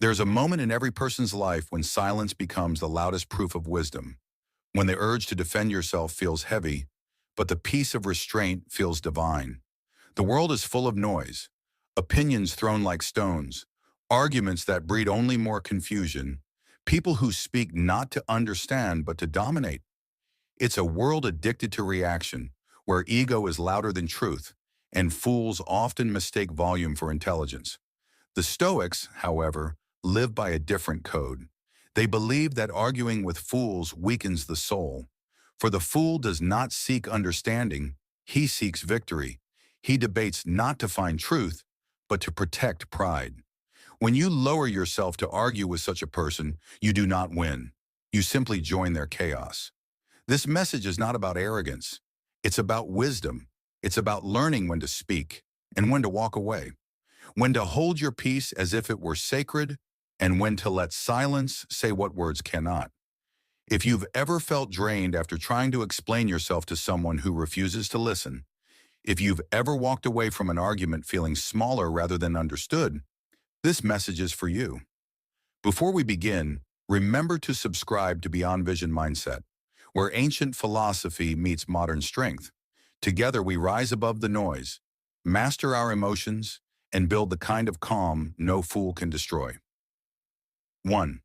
There's a moment in every person's life when silence becomes the loudest proof of wisdom, when the urge to defend yourself feels heavy, but the peace of restraint feels divine. The world is full of noise, opinions thrown like stones, arguments that breed only more confusion, people who speak not to understand but to dominate. It's a world addicted to reaction, where ego is louder than truth, and fools often mistake volume for intelligence. The Stoics, however, live by a different code. They believe that arguing with fools weakens the soul. For the fool does not seek understanding, he seeks victory. He debates not to find truth, but to protect pride. When you lower yourself to argue with such a person, you do not win. You simply join their chaos. This message is not about arrogance. It's about wisdom. It's about learning when to speak and when to walk away, when to hold your peace as if it were sacred, and when to let silence say what words cannot. If you've ever felt drained after trying to explain yourself to someone who refuses to listen, if you've ever walked away from an argument feeling smaller rather than understood, this message is for you. Before we begin, remember to subscribe to Beyond Vision Mindset, where ancient philosophy meets modern strength. Together we rise above the noise, master our emotions, and build the kind of calm no fool can destroy. 1.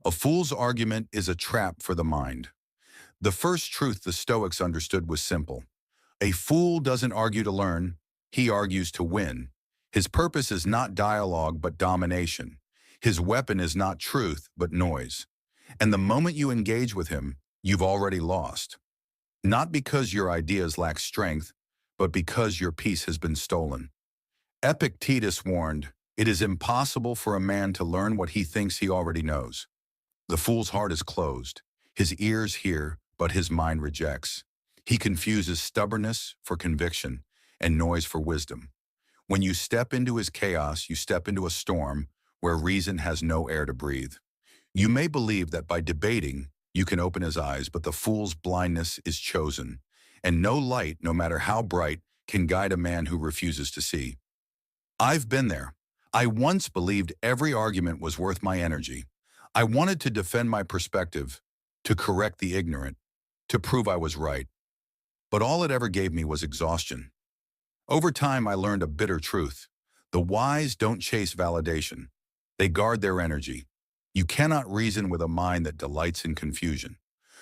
A fool's argument is a trap for the mind. The first truth the Stoics understood was simple. A fool doesn't argue to learn, he argues to win. His purpose is not dialogue but domination. His weapon is not truth but noise. And the moment you engage with him, you've already lost. Not because your ideas lack strength, but because your peace has been stolen. Epictetus warned, "It is impossible for a man to learn what he thinks he already knows." The fool's heart is closed. His ears hear, but his mind rejects. He confuses stubbornness for conviction and noise for wisdom. When you step into his chaos, you step into a storm where reason has no air to breathe. You may believe that by debating, you can open his eyes, but the fool's blindness is chosen, and no light, no matter how bright, can guide a man who refuses to see. I've been there. I once believed every argument was worth my energy. I wanted to defend my perspective, to correct the ignorant, to prove I was right. But all it ever gave me was exhaustion. Over time, I learned a bitter truth. The wise don't chase validation. They guard their energy. You cannot reason with a mind that delights in confusion.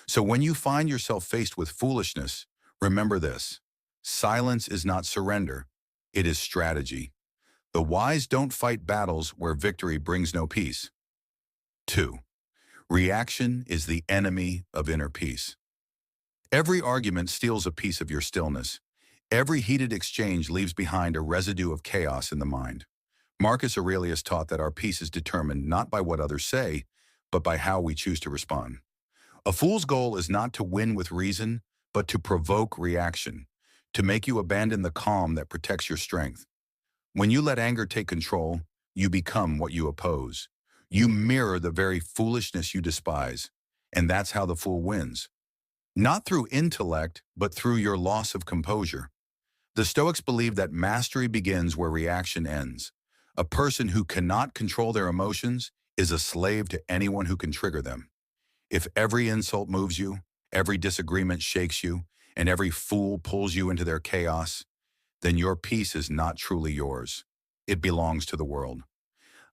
So when you find yourself faced with foolishness, remember this: silence is not surrender, it is strategy. The wise don't fight battles where victory brings no peace. 2. Reaction is the enemy of inner peace. Every argument steals a piece of your stillness. Every heated exchange leaves behind a residue of chaos in the mind. Marcus Aurelius taught that our peace is determined not by what others say, but by how we choose to respond. A fool's goal is not to win with reason, but to provoke reaction, to make you abandon the calm that protects your strength. When you let anger take control, you become what you oppose. You mirror the very foolishness you despise, and that's how the fool wins. Not through intellect, but through your loss of composure. The Stoics believe that mastery begins where reaction ends. A person who cannot control their emotions is a slave to anyone who can trigger them. If every insult moves you, every disagreement shakes you, and every fool pulls you into their chaos, then your peace is not truly yours. It belongs to the world.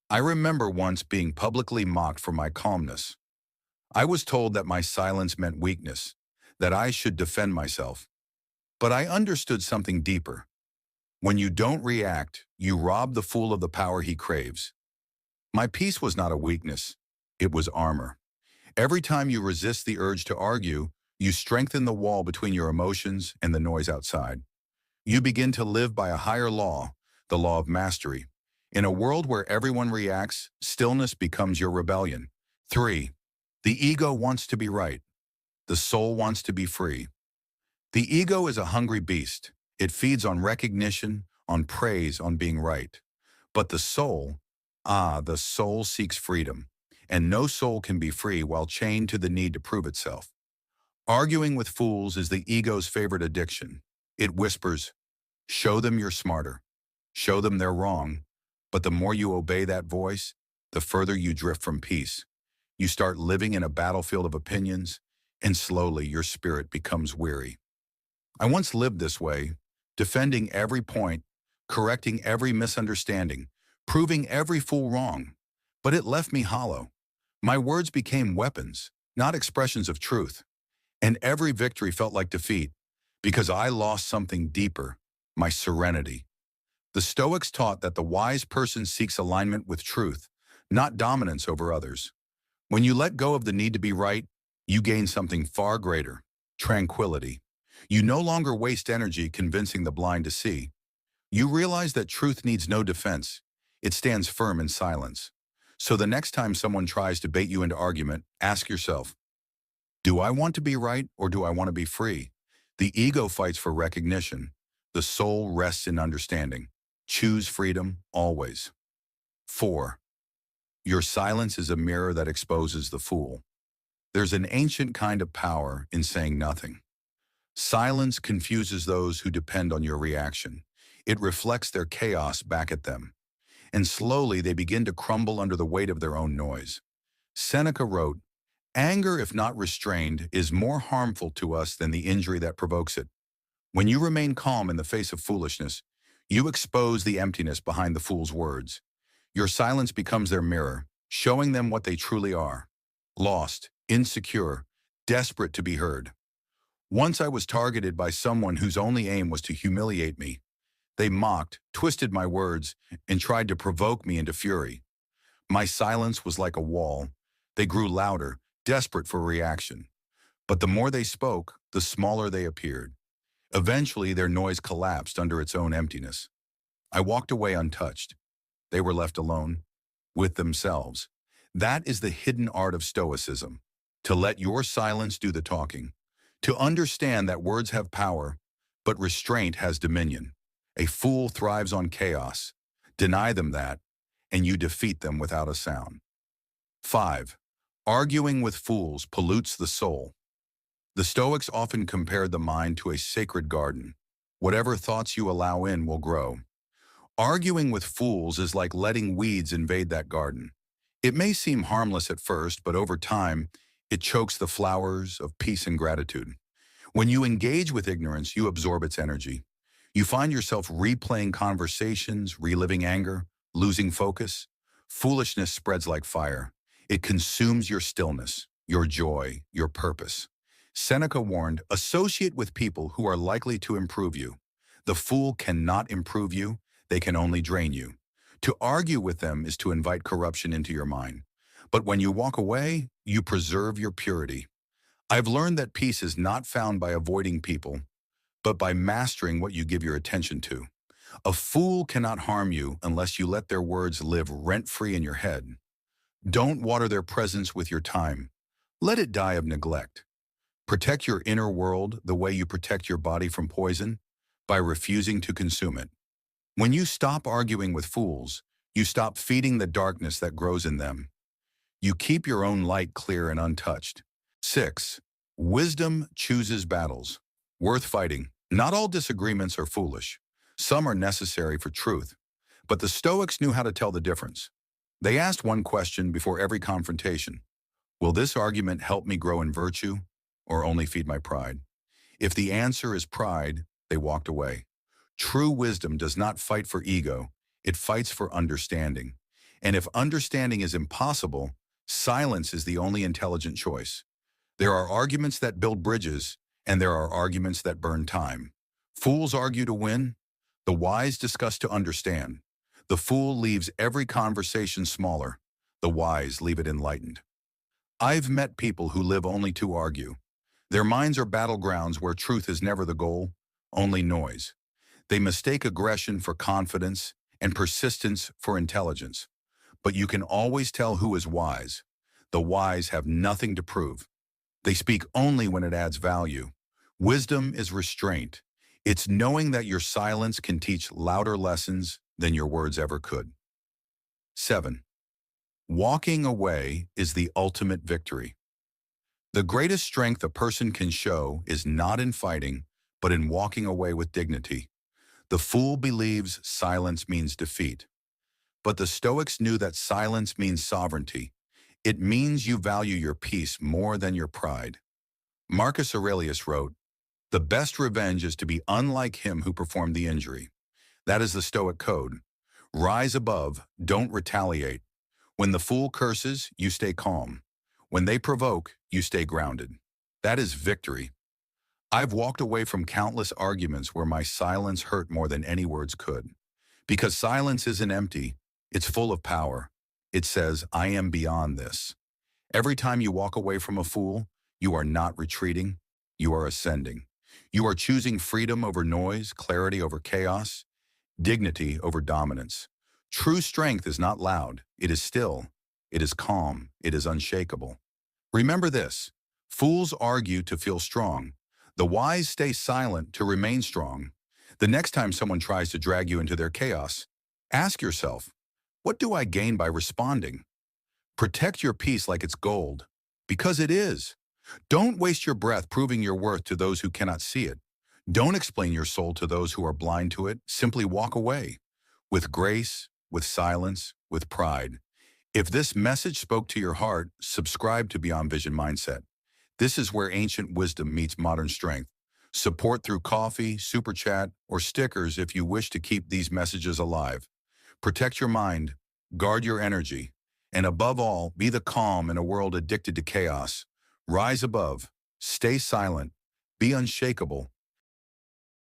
I remember once being publicly mocked for my calmness. I was told that my silence meant weakness, that I should defend myself. But I understood something deeper. When you don't react, you rob the fool of the power he craves. My peace was not a weakness, it was armor. Every time you resist the urge to argue, you strengthen the wall between your emotions and the noise outside. You begin to live by a higher law, the law of mastery. In a world where everyone reacts, stillness becomes your rebellion. 3. The ego wants to be right. The soul wants to be free. The ego is a hungry beast. It feeds on recognition, on praise, on being right. But the soul seeks freedom. And no soul can be free while chained to the need to prove itself. Arguing with fools is the ego's favorite addiction. It whispers, "Show them you're smarter. Show them they're wrong." But the more you obey that voice, the further you drift from peace. You start living in a battlefield of opinions, and slowly your spirit becomes weary. I once lived this way, defending every point, correcting every misunderstanding, proving every fool wrong. But it left me hollow. My words became weapons, not expressions of truth. And every victory felt like defeat, because I lost something deeper, my serenity. The Stoics taught that the wise person seeks alignment with truth, not dominance over others. When you let go of the need to be right, you gain something far greater, tranquility. You no longer waste energy convincing the blind to see. You realize that truth needs no defense. It stands firm in silence. So the next time someone tries to bait you into argument, ask yourself, do I want to be right or do I want to be free? The ego fights for recognition. The soul rests in understanding. Choose freedom always. 4. Your silence is a mirror that exposes the fool. There's an ancient kind of power in saying nothing. Silence confuses those who depend on your reaction. It reflects their chaos back at them. And slowly they begin to crumble under the weight of their own noise. Seneca wrote, "Anger, if not restrained, is more harmful to us than the injury that provokes it." When you remain calm in the face of foolishness, you expose the emptiness behind the fool's words. Your silence becomes their mirror, showing them what they truly are: lost, insecure, desperate to be heard. Once I was targeted by someone whose only aim was to humiliate me. They mocked, twisted my words, and tried to provoke me into fury. My silence was like a wall. They grew louder, desperate for reaction. But the more they spoke, the smaller they appeared. Eventually, their noise collapsed under its own emptiness. I walked away untouched. They were left alone, with themselves. That is the hidden art of Stoicism, to let your silence do the talking, to understand that words have power, but restraint has dominion. A fool thrives on chaos. Deny them that, and you defeat them without a sound. 5. Arguing with fools pollutes the soul. The Stoics often compared the mind to a sacred garden. Whatever thoughts you allow in will grow. Arguing with fools is like letting weeds invade that garden. It may seem harmless at first, but over time, it chokes the flowers of peace and gratitude. When you engage with ignorance, you absorb its energy. You find yourself replaying conversations, reliving anger, losing focus. Foolishness spreads like fire. It consumes your stillness, your joy, your purpose. Seneca warned, associate with people who are likely to improve you. The fool cannot improve you, they can only drain you. To argue with them is to invite corruption into your mind. But when you walk away, you preserve your purity. I've learned that peace is not found by avoiding people, but by mastering what you give your attention to. A fool cannot harm you unless you let their words live rent-free in your head. Don't water their presence with your time. Let it die of neglect. Protect your inner world the way you protect your body from poison, by refusing to consume it. When you stop arguing with fools, you stop feeding the darkness that grows in them. You keep your own light clear and untouched. 6. Wisdom chooses battles worth fighting. Not all disagreements are foolish. Some are necessary for truth. But the Stoics knew how to tell the difference. They asked one question before every confrontation: will this argument help me grow in virtue, or only feed my pride? If the answer is pride, they walked away. True wisdom does not fight for ego, it fights for understanding. And if understanding is impossible, silence is the only intelligent choice. There are arguments that build bridges, and there are arguments that burn time. Fools argue to win. The wise discuss to understand. The fool leaves every conversation smaller. The wise leave it enlightened. I've met people who live only to argue. Their minds are battlegrounds where truth is never the goal, only noise. They mistake aggression for confidence and persistence for intelligence. But you can always tell who is wise. The wise have nothing to prove. They speak only when it adds value. Wisdom is restraint. It's knowing that your silence can teach louder lessons than your words ever could. 7. Walking away is the ultimate victory. The greatest strength a person can show is not in fighting, but in walking away with dignity. The fool believes silence means defeat. But the Stoics knew that silence means sovereignty. It means you value your peace more than your pride. Marcus Aurelius wrote, "The best revenge is to be unlike him who performed the injury." That is the Stoic code. Rise above, don't retaliate. When the fool curses, you stay calm. When they provoke, you stay grounded. That is victory. I've walked away from countless arguments where my silence hurt more than any words could. Because silence isn't empty, it's full of power. It says, I am beyond this. Every time you walk away from a fool, you are not retreating, you are ascending. You are choosing freedom over noise, clarity over chaos, dignity over dominance. True strength is not loud, it is still, it is calm, it is unshakable. Remember this, fools argue to feel strong. The wise stay silent to remain strong. The next time someone tries to drag you into their chaos, ask yourself, what do I gain by responding? Protect your peace like it's gold, because it is. Don't waste your breath proving your worth to those who cannot see it. Don't explain your soul to those who are blind to it. Simply walk away. With grace, with silence, with pride. If this message spoke to your heart, subscribe to Beyond Vision Mindset. This is where ancient wisdom meets modern strength. Support through coffee, super chat, or stickers if you wish to keep these messages alive. Protect your mind, guard your energy, and above all, be the calm in a world addicted to chaos. Rise above, stay silent, be unshakable,